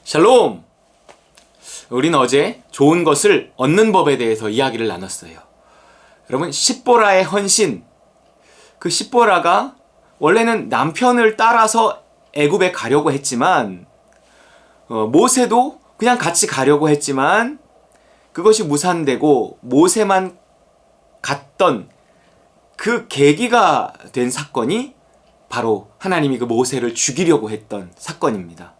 샬롬! 우리는 어제 좋은 것을 얻는 법에 대해서 이야기를 나눴어요. 여러분, 십보라의 헌신. 그 십보라가 원래는 남편을 따라서 애굽에 가려고 했지만 모세도 그냥 같이 가려고 했지만 그것이 무산되고 모세만 갔던 그 계기가 된 사건이 바로 하나님이 그 모세를 죽이려고 했던 사건입니다.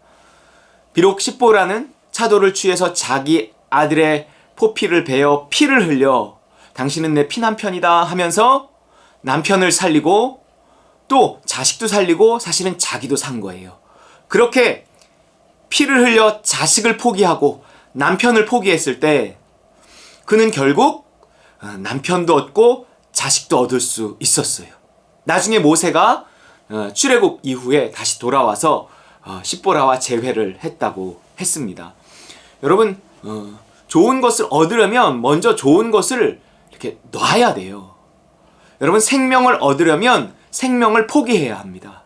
비록 십보라는 차도를 취해서 자기 아들의 포피를 베어 피를 흘려 당신은 내 피남편이다 하면서 남편을 살리고 또 자식도 살리고 사실은 자기도 산 거예요. 그렇게 피를 흘려 자식을 포기하고 남편을 포기했을 때 그는 결국 남편도 얻고 자식도 얻을 수 있었어요. 나중에 모세가 출애굽 이후에 다시 돌아와서 십보라와 재회를 했다고 했습니다. 여러분, 좋은 것을 얻으려면 먼저 좋은 것을 이렇게 놔야 돼요. 여러분, 생명을 얻으려면 생명을 포기해야 합니다.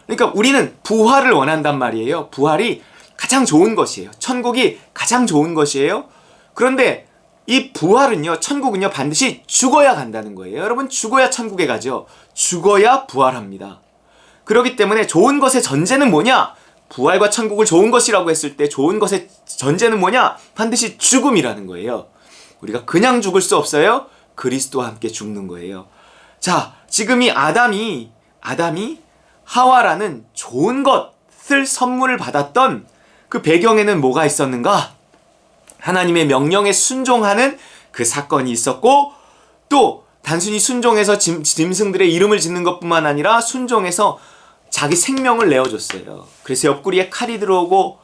그러니까 우리는 부활을 원한단 말이에요. 부활이 가장 좋은 것이에요. 천국이 가장 좋은 것이에요. 그런데 이 부활은요, 천국은요, 반드시 죽어야 간다는 거예요. 여러분, 죽어야 천국에 가죠. 죽어야 부활합니다. 그렇기 때문에 좋은 것의 전제는 뭐냐? 부활과 천국을 좋은 것이라고 했을 때 좋은 것의 전제는 뭐냐? 반드시 죽음이라는 거예요. 우리가 그냥 죽을 수 없어요. 그리스도와 함께 죽는 거예요. 자, 지금 이 아담이 하와라는 좋은 것을 선물을 받았던 그 배경에는 뭐가 있었는가? 하나님의 명령에 순종하는 그 사건이 있었고, 또 단순히 순종해서 짐승들의 이름을 짓는 것뿐만 아니라 순종해서 자기 생명을 내어줬어요. 그래서 옆구리에 칼이 들어오고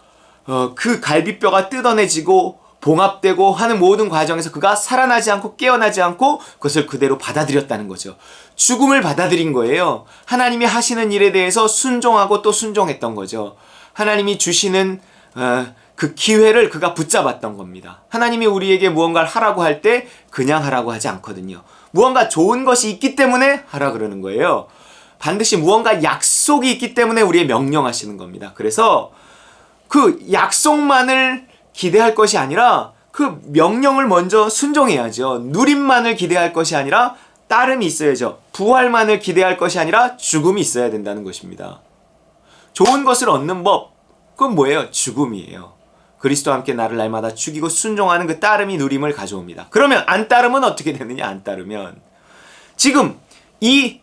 그 갈비뼈가 뜯어내지고 봉합되고 하는 모든 과정에서 그가 살아나지 않고 깨어나지 않고 그것을 그대로 받아들였다는 거죠. 죽음을 받아들인 거예요. 하나님이 하시는 일에 대해서 순종하고 또 순종했던 거죠. 하나님이 주시는 그 기회를 그가 붙잡았던 겁니다. 하나님이 우리에게 무언가를 하라고 할 때 그냥 하라고 하지 않거든요. 무언가 좋은 것이 있기 때문에 하라 그러는 거예요. 반드시 무언가 약속이 있기 때문에 우리의 명령하시는 겁니다. 그래서 그 약속만을 기대할 것이 아니라 그 명령을 먼저 순종해야죠. 누림만을 기대할 것이 아니라 따름이 있어야죠. 부활만을 기대할 것이 아니라 죽음이 있어야 된다는 것입니다. 좋은 것을 얻는 법, 그건 뭐예요? 죽음이에요. 그리스도와 함께 나를 날마다 죽이고 순종하는 그 따름이 누림을 가져옵니다. 그러면 안 따르면 어떻게 되느냐? 안 따르면 지금 이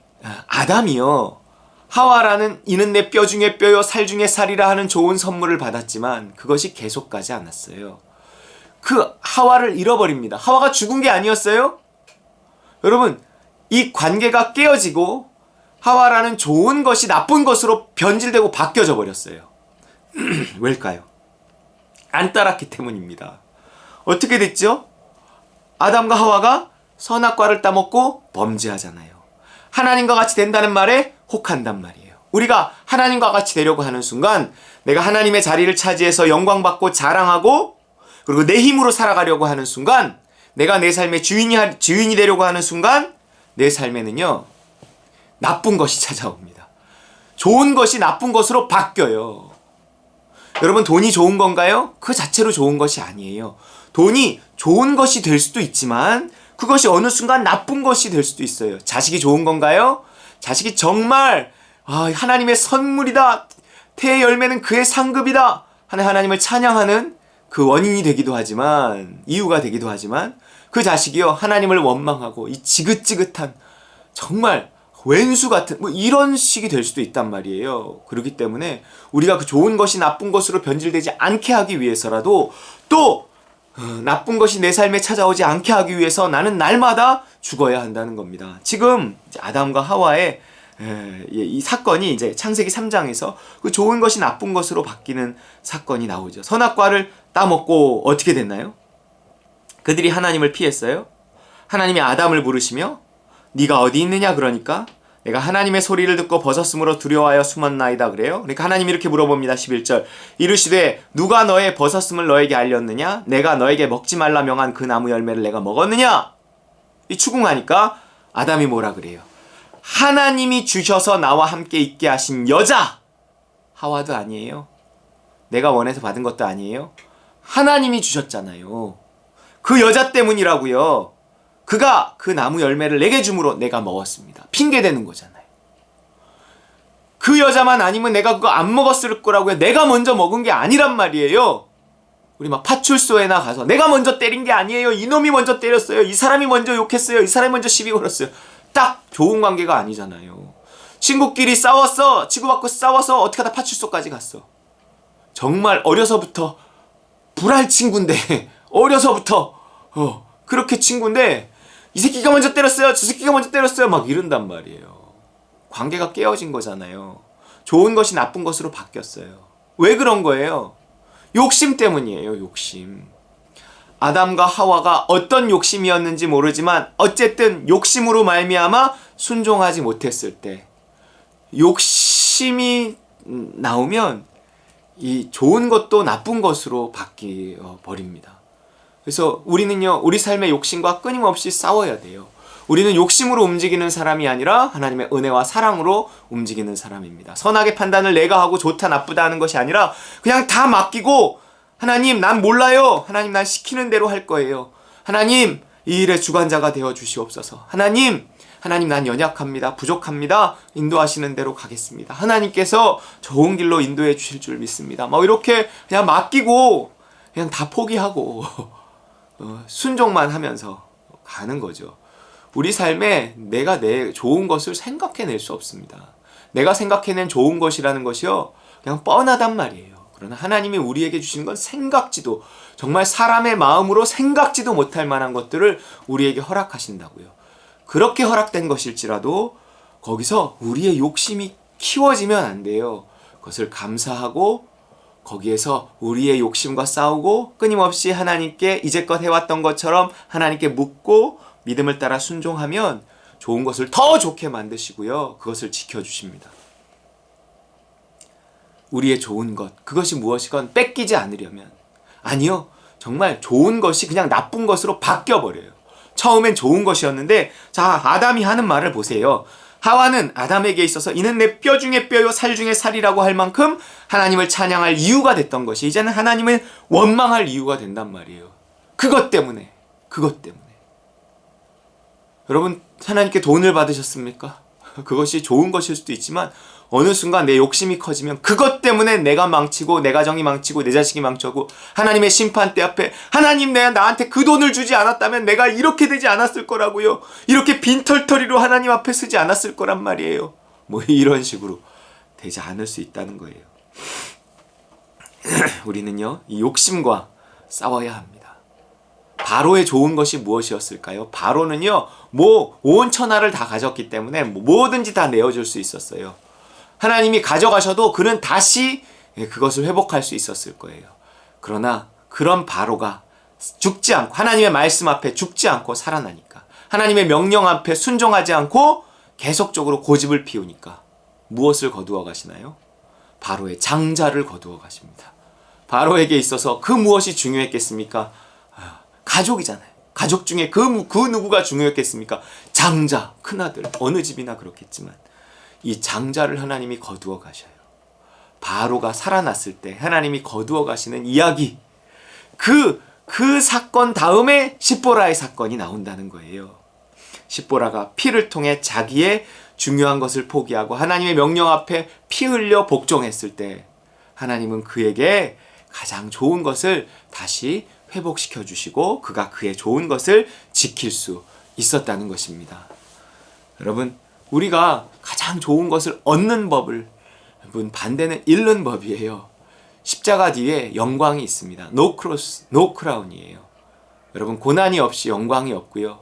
아담이요, 하와라는 이는 내 뼈 중에 뼈요 살 중에 살이라 하는 좋은 선물을 받았지만 그것이 계속 가지 않았어요. 그 하와를 잃어버립니다. 하와가 죽은 게 아니었어요? 여러분, 이 관계가 깨어지고 하와라는 좋은 것이 나쁜 것으로 변질되고 바뀌어져 버렸어요. 왜일까요? 안 따랐기 때문입니다. 어떻게 됐죠? 아담과 하와가 선악과를 따먹고 범죄하잖아요. 하나님과 같이 된다는 말에 혹한단 말이에요. 우리가 하나님과 같이 되려고 하는 순간 내가 하나님의 자리를 차지해서 영광받고 자랑하고 그리고 내 힘으로 살아가려고 하는 순간 내가 내 삶의 주인이 되려고 하는 순간 내 삶에는요, 나쁜 것이 찾아옵니다. 좋은 것이 나쁜 것으로 바뀌어요. 여러분, 돈이 좋은 건가요? 그 자체로 좋은 것이 아니에요. 돈이 좋은 것이 될 수도 있지만 그것이 어느 순간 나쁜 것이 될 수도 있어요. 자식이 좋은 건가요? 자식이 정말 하나님의 선물이다. 태의 열매는 그의 상급이다. 하나님을 찬양하는 그 원인이 되기도 하지만, 이유가 되기도 하지만 그 자식이요, 하나님을 원망하고 이 지긋지긋한 정말 왼수 같은 이런 식이 될 수도 있단 말이에요. 그렇기 때문에 우리가 그 좋은 것이 나쁜 것으로 변질되지 않게 하기 위해서라도 또 나쁜 것이 내 삶에 찾아오지 않게 하기 위해서 나는 날마다 죽어야 한다는 겁니다. 지금 아담과 하와의 이 사건이 이제 창세기 3장에서 그 좋은 것이 나쁜 것으로 바뀌는 사건이 나오죠. 선악과를 따먹고 어떻게 됐나요? 그들이 하나님을 피했어요. 하나님이 아담을 부르시며 네가 어디 있느냐 그러니까 내가 하나님의 소리를 듣고 벗었으므로 두려워하여 숨었나이다 그래요. 그러니까 하나님이 이렇게 물어봅니다. 11절 이르시되 누가 너의 벗었음을 너에게 알렸느냐? 내가 너에게 먹지 말라 명한 그 나무 열매를 내가 먹었느냐? 이 추궁하니까 아담이 뭐라 그래요? 하나님이 주셔서 나와 함께 있게 하신 여자 하와도 아니에요. 내가 원해서 받은 것도 아니에요. 하나님이 주셨잖아요. 그 여자 때문이라고요. 그가 그 나무 열매를 내게 줌으로 내가 먹었습니다. 핑계대는 거잖아요. 그 여자만 아니면 내가 그거 안 먹었을 거라고요. 내가 먼저 먹은 게 아니란 말이에요. 우리 막 파출소에나 가서 내가 먼저 때린 게 아니에요. 이놈이 먼저 때렸어요. 이 사람이 먼저 욕했어요. 이 사람이 먼저 시비 걸었어요. 딱 좋은 관계가 아니잖아요. 친구끼리 싸웠어. 치고받고 싸워서 어떻게 하다 파출소까지 갔어. 정말 어려서부터 불알 친구인데 어려서부터 그렇게 친구인데 이 새끼가 먼저 때렸어요. 저 새끼가 먼저 때렸어요. 막 이런단 말이에요. 관계가 깨어진 거잖아요. 좋은 것이 나쁜 것으로 바뀌었어요. 왜 그런 거예요? 욕심 때문이에요. 욕심. 아담과 하와가 어떤 욕심이었는지 모르지만 어쨌든 욕심으로 말미암아 순종하지 못했을 때 욕심이 나오면 이 좋은 것도 나쁜 것으로 바뀌어 버립니다. 그래서 우리는요, 우리 삶의 욕심과 끊임없이 싸워야 돼요. 우리는 욕심으로 움직이는 사람이 아니라 하나님의 은혜와 사랑으로 움직이는 사람입니다. 선악의 판단을 내가 하고 좋다 나쁘다 하는 것이 아니라 그냥 다 맡기고 하나님 난 몰라요. 하나님 난 시키는 대로 할 거예요. 하나님 이 일의 주관자가 되어 주시옵소서. 하나님 난 연약합니다. 부족합니다. 인도하시는 대로 가겠습니다. 하나님께서 좋은 길로 인도해 주실 줄 믿습니다. 막 이렇게 그냥 맡기고 그냥 다 포기하고 순종만 하면서 가는 거죠. 우리 삶에 내가 내 좋은 것을 생각해낼 수 없습니다. 내가 생각해낸 좋은 것이라는 것이요 그냥 뻔하단 말이에요. 그러나 하나님이 우리에게 주시는 건 생각지도, 정말 사람의 마음으로 생각지도 못할 만한 것들을 우리에게 허락하신다고요. 그렇게 허락된 것일지라도 거기서 우리의 욕심이 키워지면 안 돼요. 그것을 감사하고 거기에서 우리의 욕심과 싸우고 끊임없이 하나님께 이제껏 해왔던 것처럼 하나님께 묻고 믿음을 따라 순종하면 좋은 것을 더 좋게 만드시고요. 그것을 지켜주십니다. 우리의 좋은 것, 그것이 무엇이건 뺏기지 않으려면, 아니요, 정말 좋은 것이 그냥 나쁜 것으로 바뀌어버려요. 처음엔 좋은 것이었는데, 자, 아담이 하는 말을 보세요. 하와는 아담에게 있어서 이는 내 뼈 중에 뼈요 살 중에 살이라고 할 만큼 하나님을 찬양할 이유가 됐던 것이 이제는 하나님을 원망할 이유가 된단 말이에요. 그것 때문에. 여러분, 하나님께 돈을 받으셨습니까? 그것이 좋은 것일 수도 있지만 어느 순간 내 욕심이 커지면 그것 때문에 내가 망치고 내 가정이 망치고 내 자식이 망쳐고 하나님의 심판대 앞에 하나님 내가 나한테 그 돈을 주지 않았다면 내가 이렇게 되지 않았을 거라고요. 이렇게 빈털터리로 하나님 앞에 서지 않았을 거란 말이에요. 뭐 이런 식으로 되지 않을 수 있다는 거예요. 우리는요, 이 욕심과 싸워야 합니다. 바로의 좋은 것이 무엇이었을까요? 바로는요, 온 천하를 다 가졌기 때문에 뭐든지 다 내어줄 수 있었어요. 하나님이 가져가셔도 그는 다시 그것을 회복할 수 있었을 거예요. 그러나 그런 바로가 죽지 않고 하나님의 말씀 앞에 죽지 않고 살아나니까, 하나님의 명령 앞에 순종하지 않고 계속적으로 고집을 피우니까 무엇을 거두어 가시나요? 바로의 장자를 거두어 가십니다. 바로에게 있어서 그 무엇이 중요했겠습니까? 가족이잖아요. 가족 중에 그 누구가 중요했겠습니까? 장자, 큰아들. 어느 집이나 그렇겠지만 이 장자를 하나님이 거두어 가셔요. 바로가 살아났을 때 하나님이 거두어 가시는 이야기, 그 사건 다음에 십보라의 사건이 나온다는 거예요. 십보라가 피를 통해 자기의 중요한 것을 포기하고 하나님의 명령 앞에 피 흘려 복종했을 때 하나님은 그에게 가장 좋은 것을 다시 회복시켜 주시고 그가 그의 좋은 것을 지킬 수 있었다는 것입니다. 여러분, 우리가 가장 좋은 것을 얻는 법을, 여러분, 반대는 잃는 법이에요. 십자가 뒤에 영광이 있습니다. No cross, no crown이에요. 여러분, 고난이 없이 영광이 없고요.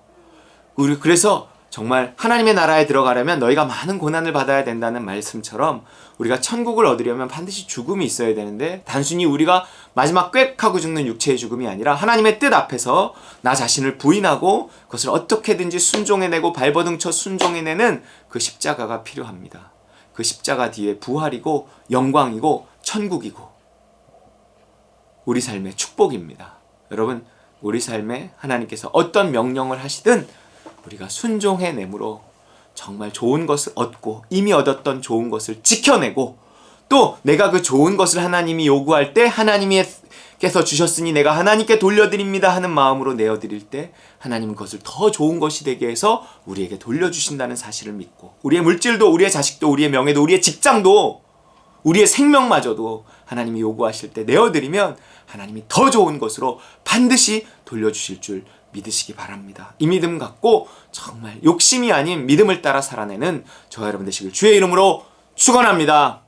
우리 그래서 정말 하나님의 나라에 들어가려면 너희가 많은 고난을 받아야 된다는 말씀처럼 우리가 천국을 얻으려면 반드시 죽음이 있어야 되는데, 단순히 우리가 마지막 꽥 하고 죽는 육체의 죽음이 아니라 하나님의 뜻 앞에서 나 자신을 부인하고 그것을 어떻게든지 순종해내고 발버둥쳐 순종해내는 그 십자가가 필요합니다. 그 십자가 뒤에 부활이고 영광이고 천국이고 우리 삶의 축복입니다. 여러분, 우리 삶에 하나님께서 어떤 명령을 하시든 우리가 순종해내므로 정말 좋은 것을 얻고 이미 얻었던 좋은 것을 지켜내고 또 내가 그 좋은 것을 하나님이 요구할 때 하나님께서 주셨으니 내가 하나님께 돌려드립니다 하는 마음으로 내어드릴 때 하나님은 그것을 더 좋은 것이 되게 해서 우리에게 돌려주신다는 사실을 믿고, 우리의 물질도, 우리의 자식도, 우리의 명예도, 우리의 직장도, 우리의 생명마저도 하나님이 요구하실 때 내어드리면 하나님이 더 좋은 것으로 반드시 돌려주실 줄 믿으시기 바랍니다. 이 믿음 갖고 정말 욕심이 아닌 믿음을 따라 살아내는 저와 여러분 되시길 주의 이름으로 축원합니다.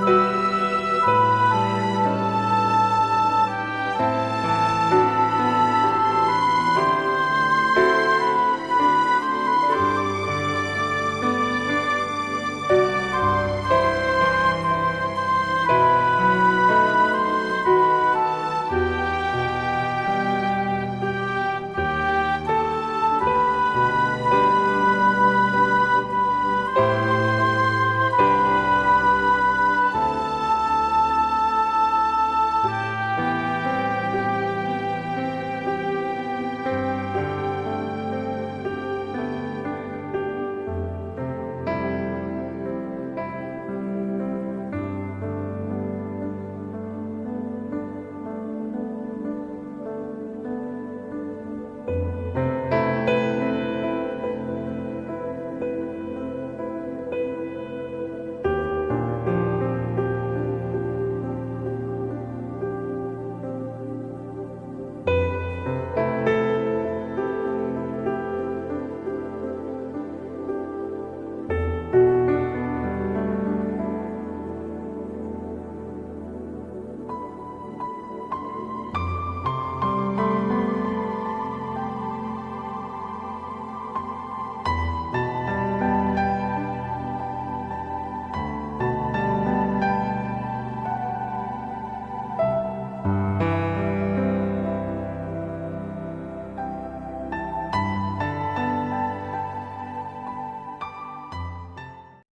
안녕.